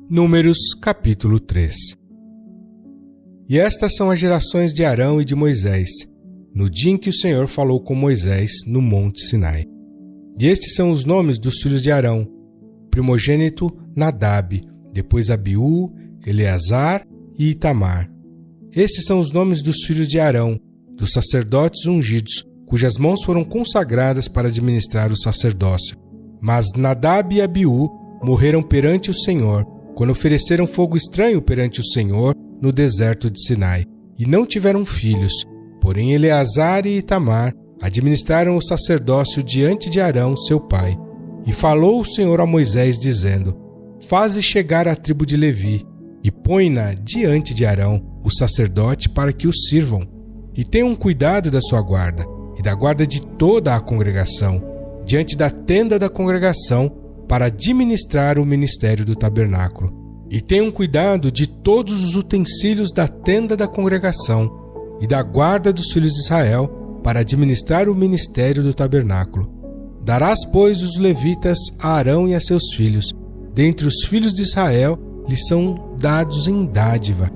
Números capítulo 3. E estas são as gerações de Arão e de Moisés, no dia em que o Senhor falou com Moisés no monte Sinai. E estes são os nomes dos filhos de Arão: primogênito Nadab, depois Abiú, Eleazar e Itamar. Estes são os nomes dos filhos de Arão, dos sacerdotes ungidos, cujas mãos foram consagradas para administrar o sacerdócio. Mas Nadab e Abiú morreram perante o Senhor, quando ofereceram fogo estranho perante o Senhor no deserto de Sinai, e não tiveram filhos. Porém Eleazar e Itamar administraram o sacerdócio diante de Arão, seu pai. E falou o Senhor a Moisés, dizendo: Faze chegar a tribo de Levi, e põe-na diante de Arão, o sacerdote, para que os sirvam. E tenham cuidado da sua guarda, e da guarda de toda a congregação, diante da tenda da congregação, para administrar o ministério do tabernáculo. E tenham cuidado de todos os utensílios da tenda da congregação e da guarda dos filhos de Israel, para administrar o ministério do tabernáculo. Darás, pois, os levitas a Arão e a seus filhos. Dentre os filhos de Israel lhes são dados em dádiva.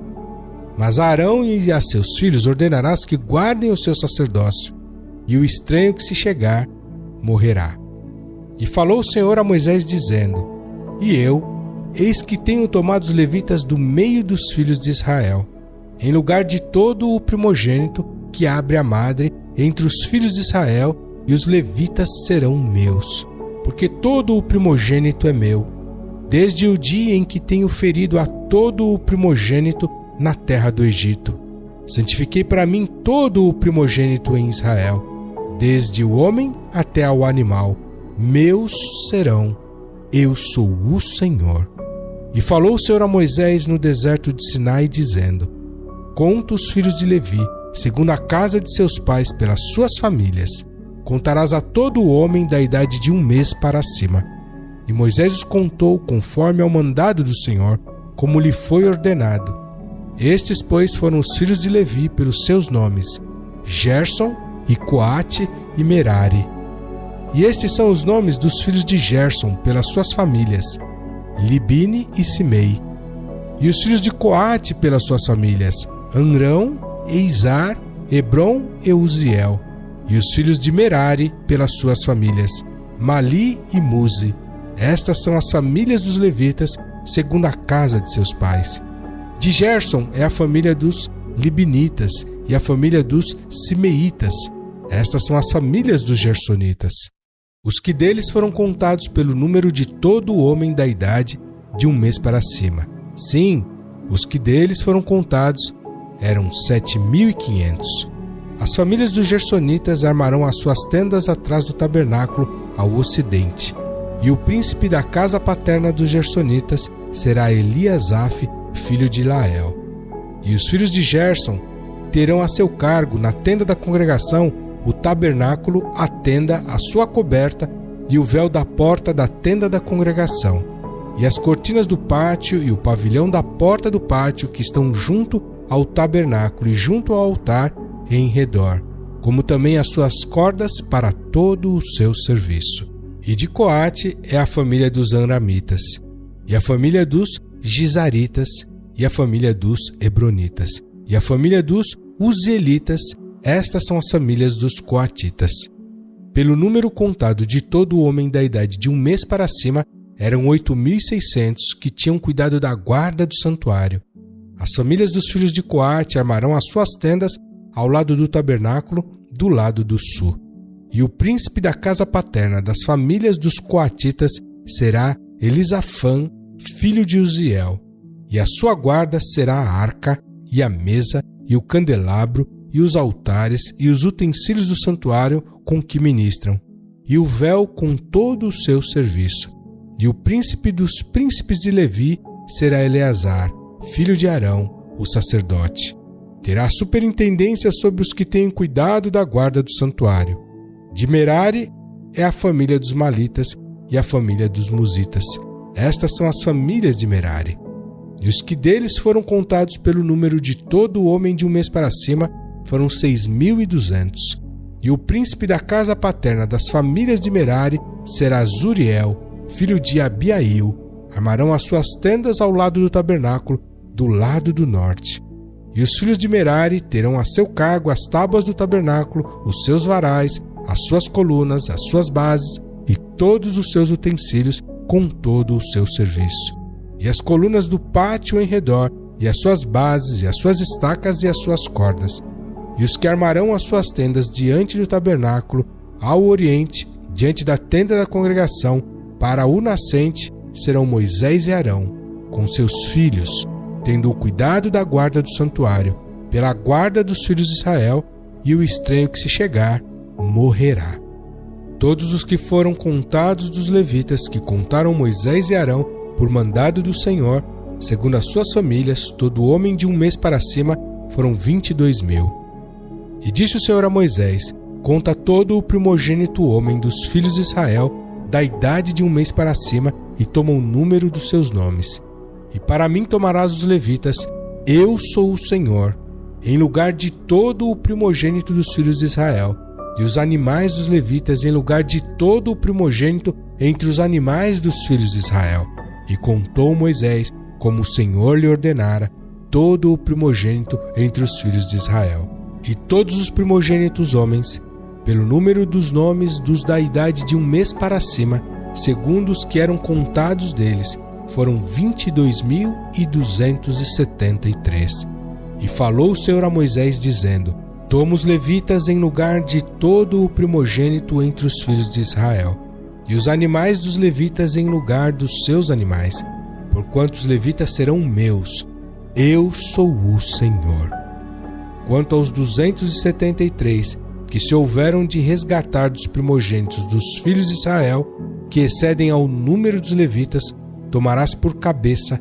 Mas a Arão e a seus filhos ordenarás que guardem o seu sacerdócio, e o estranho que se chegar morrerá. E falou o Senhor a Moisés, dizendo: E eu, eis que tenho tomado os levitas do meio dos filhos de Israel, em lugar de todo o primogênito que abre a madre entre os filhos de Israel, e os levitas serão meus, porque todo o primogênito é meu, desde o dia em que tenho ferido a todo o primogênito na terra do Egito. Santifiquei para mim todo o primogênito em Israel, desde o homem até ao animal. Meus serão, eu sou o Senhor. E falou o Senhor a Moisés no deserto de Sinai, dizendo: Conta os filhos de Levi, segundo a casa de seus pais, pelas suas famílias. Contarás a todo homem da idade de 1 mês para cima. E Moisés os contou conforme ao mandado do Senhor, como lhe foi ordenado. Estes, pois, foram os filhos de Levi pelos seus nomes: Gerson, e Coate e Merari. E estes são os nomes dos filhos de Gerson pelas suas famílias: Libine e Simei. E os filhos de Coate pelas suas famílias: Amrão, Eizar, Hebron e Uziel. E os filhos de Merari pelas suas famílias: Mali e Muzi. Estas são as famílias dos levitas, segundo a casa de seus pais. De Gerson é a família dos Libinitas e a família dos Simeitas. Estas são as famílias dos Gersonitas. Os que deles foram contados pelo número de todo homem da idade de 1 mês para cima. Sim, os que deles foram contados eram 7.500. As famílias dos Gersonitas armarão as suas tendas atrás do tabernáculo ao ocidente. E o príncipe da casa paterna dos Gersonitas será Eliasaf, filho de Lael. E os filhos de Gerson terão a seu cargo, na tenda da congregação, o tabernáculo, a tenda, a sua coberta e o véu da porta da tenda da congregação, e as cortinas do pátio e o pavilhão da porta do pátio que estão junto ao tabernáculo e junto ao altar e em redor, como também as suas cordas para todo o seu serviço. E de Coate é a família dos Amramitas, e a família dos Gizaritas, e a família dos Hebronitas, e a família dos Uzielitas. Estas são as famílias dos Coatitas. Pelo número contado de todo homem da idade de 1 mês para cima, eram 8.600 que tinham cuidado da guarda do santuário. As famílias dos filhos de Coate armarão as suas tendas ao lado do tabernáculo, do lado do sul. E o príncipe da casa paterna das famílias dos Coatitas será Elisafã, filho de Uziel. E a sua guarda será a arca, e a mesa, e o candelabro, e os altares, e os utensílios do santuário com que ministram, e o véu com todo o seu serviço. E o príncipe dos príncipes de Levi será Eleazar, filho de Arão, o sacerdote. Terá superintendência sobre os que têm cuidado da guarda do santuário. De Merari é a família dos Malitas e a família dos Musitas. Estas são as famílias de Merari. E os que deles foram contados pelo número de todo homem de 1 mês para cima foram 6.200. E o príncipe da casa paterna das famílias de Merari será Zuriel, filho de Abiail. armarão as suas tendas ao lado do tabernáculo, do lado do norte. E os filhos de Merari terão a seu cargo as tábuas do tabernáculo, os seus varais, as suas colunas, as suas bases e todos os seus utensílios com todo o seu serviço. E as colunas do pátio em redor, e as suas bases, e as suas estacas e as suas cordas. E os que armarão as suas tendas diante do tabernáculo, ao oriente, diante da tenda da congregação, para o nascente, serão Moisés e Arão, com seus filhos, tendo o cuidado da guarda do santuário, pela guarda dos filhos de Israel, e o estranho que se chegar, morrerá. Todos os que foram contados dos levitas, que contaram Moisés e Arão, por mandado do Senhor, segundo as suas famílias, todo homem de 1 mês para cima, foram 22.000. E disse o Senhor a Moisés: conta todo o primogênito homem dos filhos de Israel, da idade de 1 mês para cima, e toma o número dos seus nomes. E para mim tomarás os levitas, eu sou o Senhor, em lugar de todo o primogênito dos filhos de Israel, e os animais dos levitas em lugar de todo o primogênito entre os animais dos filhos de Israel. E contou Moisés, como o Senhor lhe ordenara, todo o primogênito entre os filhos de Israel. E todos os primogênitos homens, pelo número dos nomes dos da idade de 1 mês para cima, segundo os que eram contados deles, foram 22.273. E falou o Senhor a Moisés, dizendo: toma os levitas em lugar de todo o primogênito entre os filhos de Israel, e os animais dos levitas em lugar dos seus animais, porquanto os levitas serão meus. Eu sou o Senhor. Quanto aos 273 que se houveram de resgatar dos primogênitos dos filhos de Israel, que excedem ao número dos levitas, tomarás por cabeça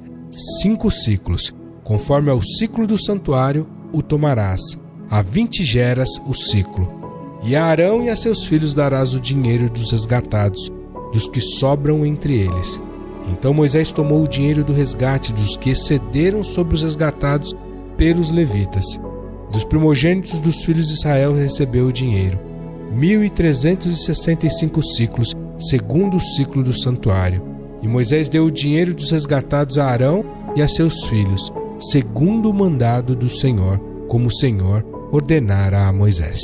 5 ciclos, conforme ao ciclo do santuário o tomarás, a 20 geras o ciclo. E a Arão e a seus filhos darás o dinheiro dos resgatados, dos que sobram entre eles. Então Moisés tomou o dinheiro do resgate dos que excederam sobre os resgatados pelos levitas. Dos primogênitos dos filhos de Israel recebeu o dinheiro, 1.365 ciclos, segundo o ciclo do santuário. E Moisés deu o dinheiro dos resgatados a Arão e a seus filhos, segundo o mandado do Senhor, como o Senhor ordenara a Moisés.